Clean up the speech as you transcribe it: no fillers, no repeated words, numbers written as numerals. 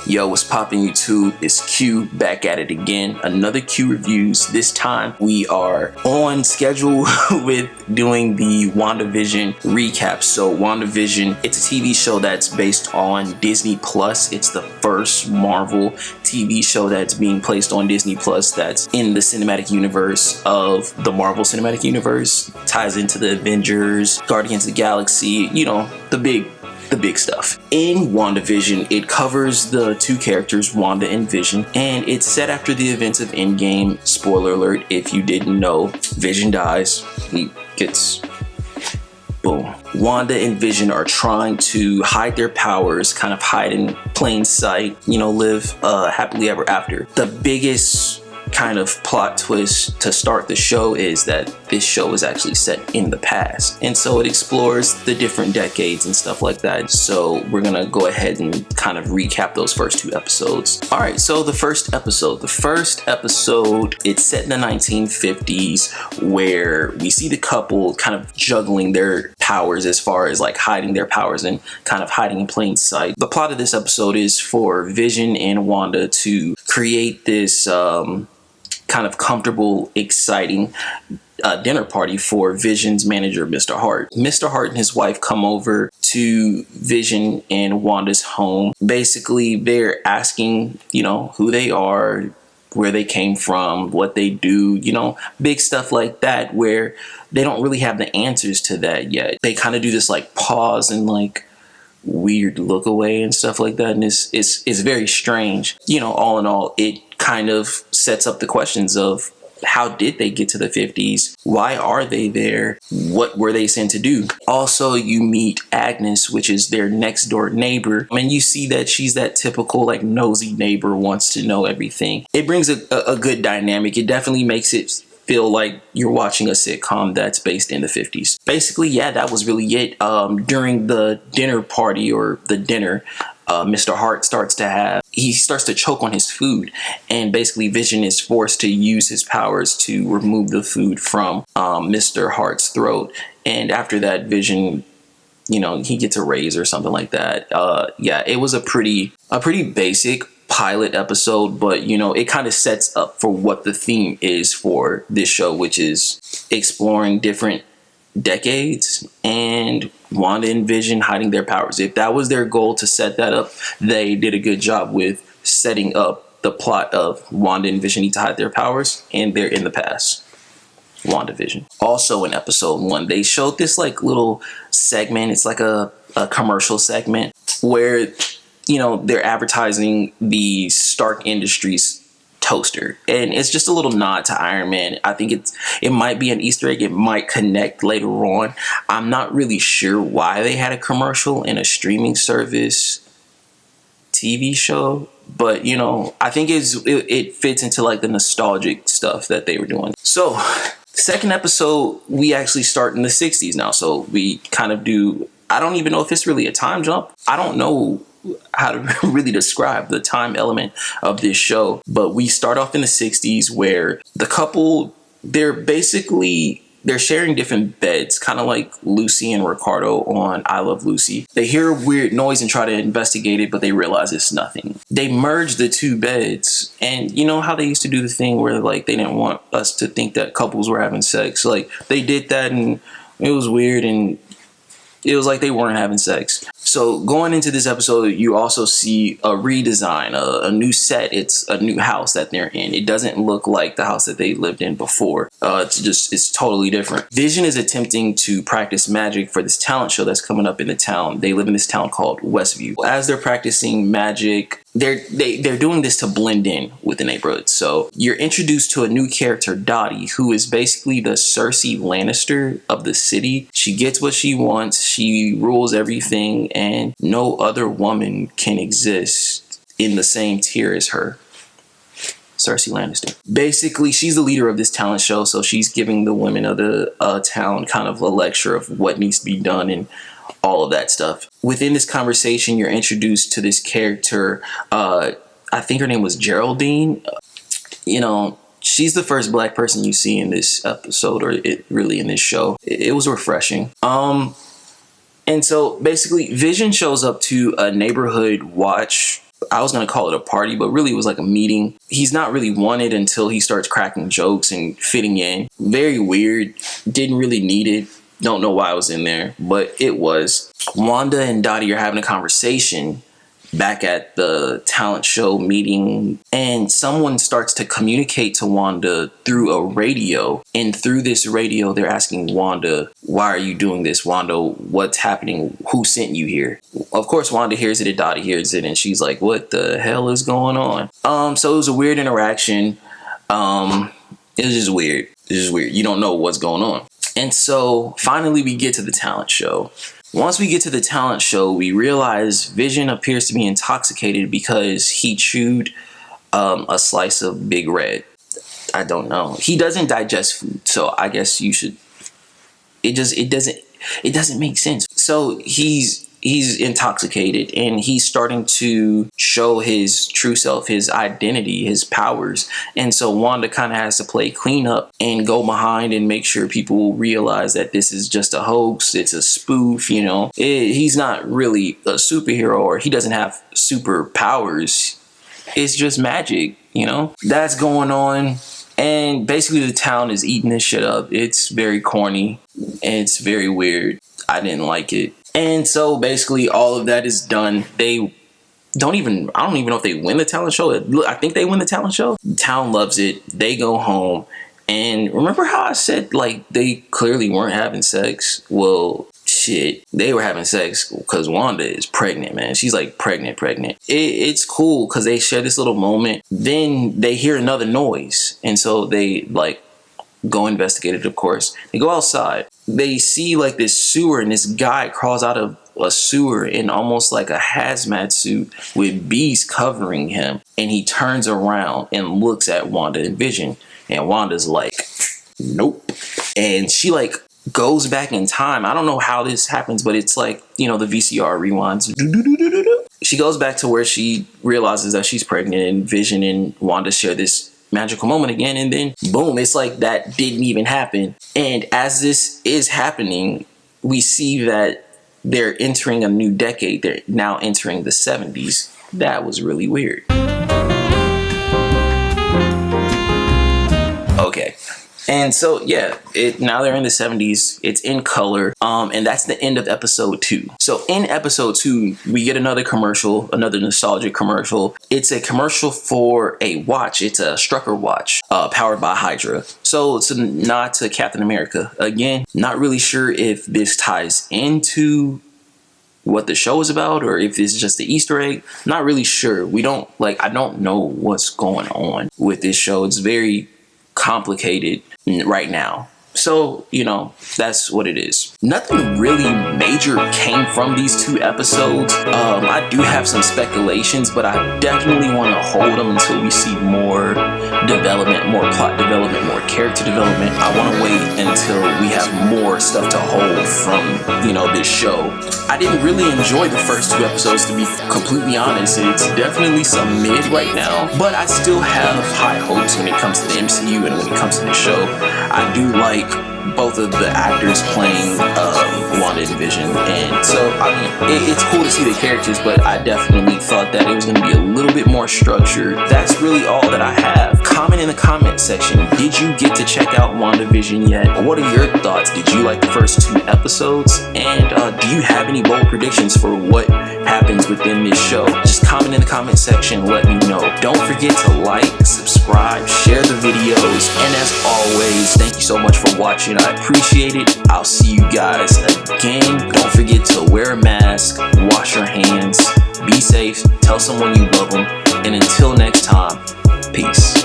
Yo, what's poppin' YouTube? It's Q back at it again. Another Q Reviews. This time we are on schedule with doing the WandaVision recap. So WandaVision, it's a TV show that's based on Disney Plus. It's the first Marvel TV show that's being placed on Disney Plus that's in the cinematic universe of the Marvel Cinematic Universe. Ties into the Avengers, Guardians of the Galaxy, you know, the big stuff. In WandaVision, it covers the two characters, Wanda and Vision, and it's set after the events of Endgame. Spoiler alert, if you didn't know, Vision dies. He gets boom. Wanda and Vision are trying to hide their powers, kind of hide in plain sight, you know, live happily ever after. The biggest kind of plot twist to start the show is that this show is actually set in the past, and so it explores the different decades and stuff like that. So we're gonna go ahead and kind of recap those first two episodes. All right, so the first episode, it's set in the 1950s, where we see the couple kind of juggling their powers as far as like hiding their powers and kind of hiding in plain sight. The plot of this episode is for Vision and Wanda to create this kind of comfortable, exciting dinner party for Vision's manager, Mr. Hart. Mr. Hart and his wife come over to Vision and Wanda's home. Basically, they're asking, you know, who they are, where they came from, what they do, you know, big stuff like that, where they don't really have the answers to that yet. They kind of do this like pause and like weird look away and stuff like that, and it's very strange. You know, all in all, it kind of sets up the questions of how did they get to the 50s? Why are they there? What were they sent to do? Also, you meet Agnes, which is their next door neighbor, and you see that she's that typical like nosy neighbor, wants to know everything. It brings a good dynamic. It definitely makes it feel like you're watching a sitcom that's based in the 50s. Basically, yeah, that was really it. During the dinner party or the dinner, Mr. Hart starts to choke on his food, and basically Vision is forced to use his powers to remove the food from Mr. Hart's throat. And after that, Vision, you know, he gets a raise or something like that. Yeah, it was a pretty basic pilot episode, but you know, it kind of sets up for what the theme is for this show, which is exploring different decades and Wanda and Vision hiding their powers. If that was their goal to set that up, they did a good job with setting up the plot of Wanda and Vision need to hide their powers, and they're in the past. WandaVision. Also in episode 1, they showed this like little segment. It's like a commercial segment where, you know, they're advertising the Stark Industries toaster, and it's just a little nod to Iron Man. I think it might be an Easter egg. It might connect later on. I'm not really sure why they had a commercial in a streaming service TV show, but you know, I think it fits into like the nostalgic stuff that they were doing. So second episode, we actually start in the 60s now, so we kind of do, I don't even know if it's really a time jump. I don't know how to really describe the time element of this show, but we start off in the 60s where the couple, they're sharing different beds, kind of like Lucy and Ricardo on I Love Lucy. They hear a weird noise and try to investigate it, but they realize it's nothing. They merge the two beds, and you know how they used to do the thing where like they didn't want us to think that couples were having sex. Like they did that, and it was weird, and it was like they weren't having sex. So going into this episode, you also see a redesign, a new set. It's a new house that they're in. It doesn't look like the house that they lived in before. It's totally different. Vision is attempting to practice magic for this talent show that's coming up in the town. They live in this town called Westview. As they're practicing magic, they're doing this to blend in with the neighborhood. So you're introduced to a new character, Dottie, who is basically the Cersei Lannister of the city. She gets what she wants. She rules everything, and no other woman can exist in the same tier as her. Cersei Lannister. Basically, she's the leader of this talent show, so she's giving the women of the town kind of a lecture of what needs to be done and all of that stuff. Within this conversation, you're introduced to this character. I think her name was Geraldine. You know, she's the first black person you see in this episode, or really in this show. It was refreshing. And so basically Vision shows up to a neighborhood watch I was going to call it a party, but really it was like a meeting. He's not really wanted until he starts cracking jokes and fitting in. Very weird. Didn't really need it. Don't know why I was in there, but it was. Wanda and Dottie are having a conversation back at the talent show meeting, and someone starts to communicate to Wanda through a radio. And through this radio, they're asking Wanda, why are you doing this? Wanda, what's happening? Who sent you here? Of course, Wanda hears it and Dottie hears it, and she's like, what the hell is going on? So it was a weird interaction. It was just weird. It's just weird. You don't know what's going on. And so finally we get to the talent show. Once we get to the talent show, we realize Vision appears to be intoxicated because he chewed a slice of Big Red. I don't know. He doesn't digest food, so I guess you should. It doesn't make sense. So he's intoxicated, and he's starting to show his true self, his identity, his powers. And so Wanda kind of has to play cleanup and go behind and make sure people realize that this is just a hoax. It's a spoof, you know. He's not really a superhero, or he doesn't have superpowers. It's just magic, you know. That's going on. And basically the town is eating this shit up. It's very corny. It's very weird. I didn't like it. And so basically all of that is done. I don't even know if they win the talent show. I think they win the talent show. The town loves it. They go home. And remember how I said, like, they clearly weren't having sex? Well, shit, they were having sex because Wanda is pregnant, man. She's like pregnant. It's cool because they share this little moment. Then they hear another noise. And so they like go investigate it, of course. They go outside. They see like this sewer, and this guy crawls out of a sewer in almost like a hazmat suit with bees covering him. And he turns around and looks at Wanda and Vision. And Wanda's like, nope. And she like goes back in time. I don't know how this happens, but it's like, you know, the VCR rewinds. She goes back to where she realizes that she's pregnant, and Vision and Wanda share this magical moment again, and then boom, it's like that didn't even happen. And as this is happening, we see that they're entering a new decade. They're now entering the 70s. That was really weird. Okay. And so, yeah, now they're in the 70s. It's in color. And that's the end of episode 2. So in episode 2, we get another commercial, another nostalgic commercial. It's a commercial for a watch. It's a Strucker watch, powered by Hydra. So it's a nod to Captain America. Again, not really sure if this ties into what the show is about, or if this is just the Easter egg. Not really sure. I don't know what's going on with this show. It's very complicated right now. So, you know, that's what it is. Nothing really major came from these 2 episodes. I do have some speculations, but I definitely want to hold them until we see more development, more plot development, more character development. I want to wait until we have more stuff to hold from, you know, this show. I didn't really enjoy the first 2 episodes, to be completely honest. It's definitely some mid right now, but I still have high hopes when it comes to the MCU and when it comes to the show. I do like both of the actors playing Wanda and Vision, and so I mean it's cool to see the characters, but I definitely thought that it was going to be a little bit more structured. That's really all that I have. Comment in the comment section, did you get to check out WandaVision yet? What are your thoughts? Did you like the first 2 episodes? And do you have any bold predictions for what happens within this show? Just comment in the comment section, let me know. Don't forget to like, subscribe, share the videos, and as always, thank you so much for watching. I appreciate it. I'll see you guys again. Don't forget to wear a mask, wash your hands, be safe, tell someone you love them, and until next time, peace.